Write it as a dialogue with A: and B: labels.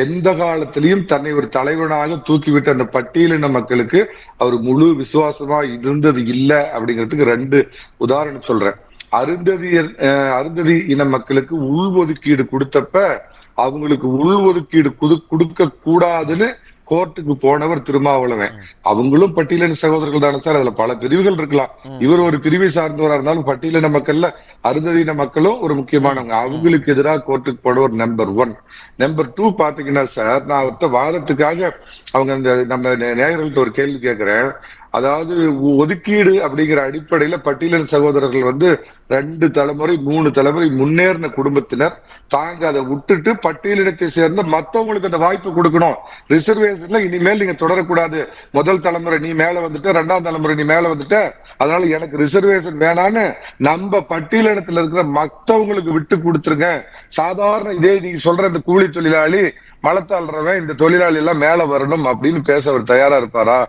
A: எந்த காலத்திலையும் தன்னை ஒரு தலைவனாக தூக்கிவிட்ட அந்த பட்டியலின மக்களுக்கு அவர் முழு விசுவாசமா இருந்தது இல்ல அப்படிங்கிறதுக்கு 2 உதாரணம் சொல்றேன். அருந்ததி இன மக்களுக்கு உள்ஒதுக்கீடு கொடுத்தப்ப அவங்களுக்கு உள்ஒதுக்கீடு கொடுக்க கூடாதுன்னு கோர்ட்டுக்கு போனவர் திருமாவளவன். அவங்களும் பட்டியலின சகோதரர்கள் தானே சார். அதுல பல பிரிவுகள் இருக்கலாம். இவர் ஒரு பிரிவை சார்ந்தவரா இருந்தாலும் பட்டியலின மக்கள்ல அருந்ததியின மக்களும் ஒரு முக்கியமானவங்க. அவங்களுக்கு எதிராக கோர்ட்டுக்கு போனவர் நம்பர் 1. நம்பர் 2 பாத்தீங்கன்னா சார், நான் அவர்கிட்ட வாதத்துக்காக அவங்க அந்த நம்ம நேயர்கள்ட்ட ஒரு கேள்வி கேட்கிறேன். அதாவது ஒதுக்கீடு அப்படிங்கிற அடிப்படையில பட்டியலின சகோதரர்கள் 2 தலைமுறை 3 தலைமுறை முன்னேறின குடும்பத்தினர் தாங்க அதை விட்டுட்டு பட்டியலினத்தை சேர்ந்த மத்தவங்களுக்கு அந்த வாய்ப்பு கொடுக்கணும். ரிசர்வேஷன்ல இனிமேல் நீங்க தொடரக்கூடாது. முதல் தலைமுறை நீ மேல வந்துட்ட, 2ஆம் தலைமுறை நீ மேல வந்துட்ட, அதனால எனக்கு ரிசர்வேஷன் வேணான்னு நம்ம பட்டியலினத்துல இருக்கிற மத்தவங்களுக்கு விட்டு கொடுத்துருங்க. சாதாரண இதே நீங்க சொல்ற இந்த கூலி தொழிலாளி, மலத்தாள்றவன், இந்த தொழிலாளி எல்லாம் மேல வரணும் அப்படின்னு பேச அவர் தயாரா இருப்பாரா?